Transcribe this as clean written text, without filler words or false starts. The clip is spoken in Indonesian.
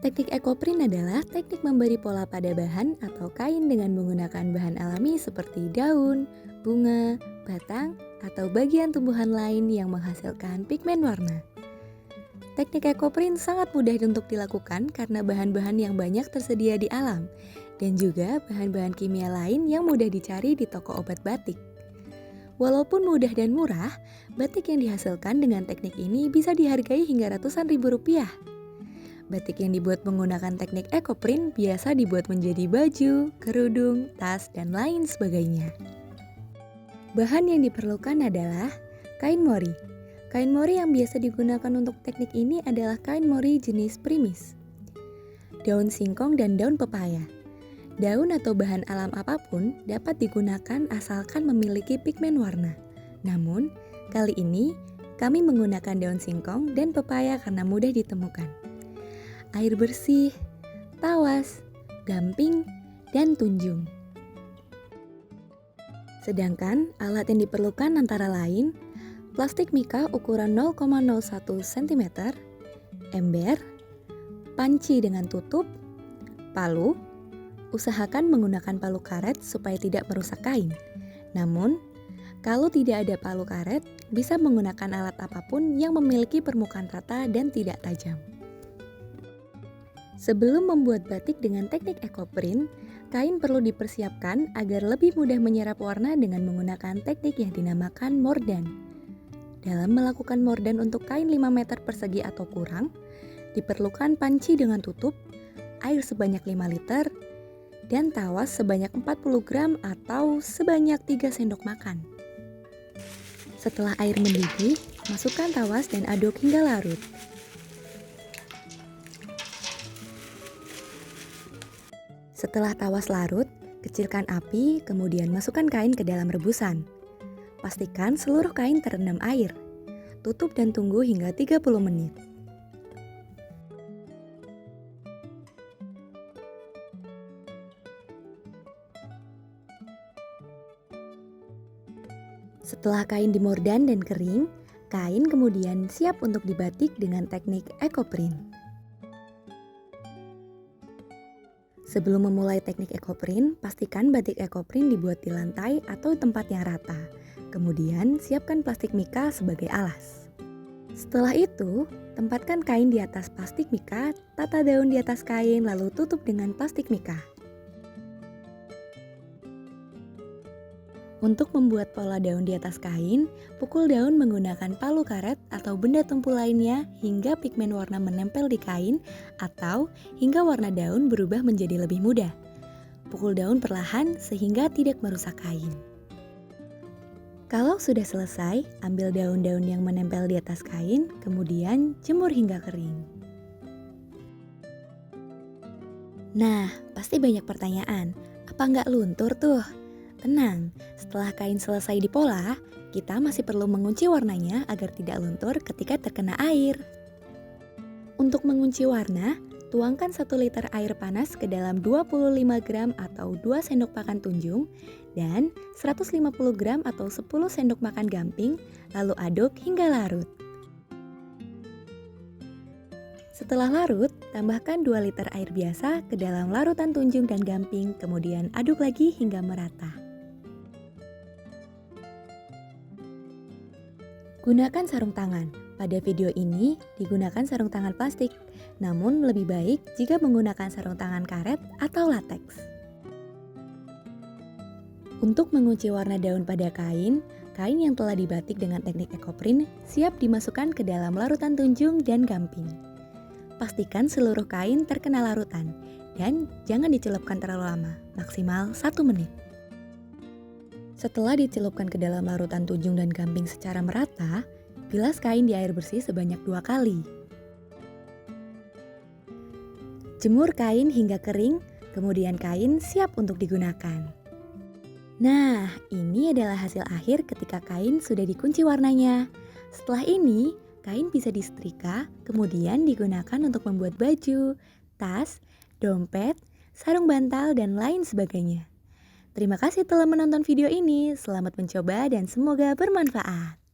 Teknik ekoprint adalah teknik memberi pola pada bahan atau kain dengan menggunakan bahan alami seperti daun, bunga, batang, atau bagian tumbuhan lain yang menghasilkan pigmen warna. Teknik ekoprint sangat mudah untuk dilakukan karena bahan-bahan yang banyak tersedia di alam dan juga bahan-bahan kimia lain yang mudah dicari di toko obat batik. Walaupun mudah dan murah, batik yang dihasilkan dengan teknik ini bisa dihargai hingga ratusan ribu rupiah. Batik yang dibuat menggunakan teknik ekoprint biasa dibuat menjadi baju, kerudung, tas, dan lain sebagainya. Bahan yang diperlukan adalah kain mori. Kain mori yang biasa digunakan untuk teknik ini adalah kain mori jenis primis, daun singkong, dan daun pepaya. Daun atau bahan alam apapun dapat digunakan asalkan memiliki pigmen warna. Namun, kali ini kami menggunakan daun singkong dan pepaya karena mudah ditemukan. Air bersih, tawas, gamping, dan tunjung. Sedangkan alat yang diperlukan antara lain plastik mika ukuran 0,01 cm, ember, panci dengan tutup, palu. Usahakan menggunakan palu karet supaya tidak merusak kain. Namun, kalau tidak ada palu karet, bisa menggunakan alat apapun yang memiliki permukaan rata dan tidak tajam. Sebelum membuat batik dengan teknik ekoprint, kain perlu dipersiapkan agar lebih mudah menyerap warna dengan menggunakan teknik yang dinamakan mordan. Dalam melakukan mordan untuk kain 5 meter persegi atau kurang, diperlukan panci dengan tutup, air sebanyak 5 liter, dan tawas sebanyak 40 gram atau sebanyak 3 sendok makan. Setelah air mendidih, masukkan tawas dan aduk hingga larut. Setelah tawas larut, kecilkan api, kemudian masukkan kain ke dalam rebusan. Pastikan seluruh kain terendam air. Tutup dan tunggu hingga 30 menit. Setelah kain dimordan dan kering, kain kemudian siap untuk dibatik dengan teknik ekoprint. Sebelum memulai teknik ekoprint, pastikan batik ekoprint dibuat di lantai atau tempat yang rata. Kemudian, siapkan plastik mika sebagai alas. Setelah itu, tempatkan kain di atas plastik mika, tata daun di atas kain, lalu tutup dengan plastik mika. Untuk membuat pola daun di atas kain, pukul daun menggunakan palu karet atau benda tumpul lainnya hingga pigmen warna menempel di kain atau hingga warna daun berubah menjadi lebih mudah. Pukul daun perlahan sehingga tidak merusak kain. Kalau sudah selesai, ambil daun-daun yang menempel di atas kain, kemudian jemur hingga kering. Nah, pasti banyak pertanyaan, apa nggak luntur tuh? Tenang, setelah kain selesai dipola, kita masih perlu mengunci warnanya agar tidak luntur ketika terkena air. Untuk mengunci warna, tuangkan 1 liter air panas ke dalam 25 gram atau 2 sendok makan tunjung dan 150 gram atau 10 sendok makan gamping, lalu aduk hingga larut. Setelah larut, tambahkan 2 liter air biasa ke dalam larutan tunjung dan gamping, kemudian aduk lagi hingga merata. Gunakan sarung tangan. Pada video ini digunakan sarung tangan plastik, namun lebih baik jika menggunakan sarung tangan karet atau lateks. Untuk mengunci warna daun pada kain, kain yang telah dibatik dengan teknik ekoprint siap dimasukkan ke dalam larutan tunjung dan gamping. Pastikan seluruh kain terkena larutan dan jangan dicelupkan terlalu lama, maksimal 1 menit. Setelah dicelupkan ke dalam larutan tunjung dan gamping secara merata, bilas kain di air bersih sebanyak 2 kali. Jemur kain hingga kering, kemudian kain siap untuk digunakan. Nah, ini adalah hasil akhir ketika kain sudah dikunci warnanya. Setelah ini, kain bisa disetrika, kemudian digunakan untuk membuat baju, tas, dompet, sarung bantal, dan lain sebagainya. Terima kasih telah menonton video ini, selamat mencoba dan semoga bermanfaat.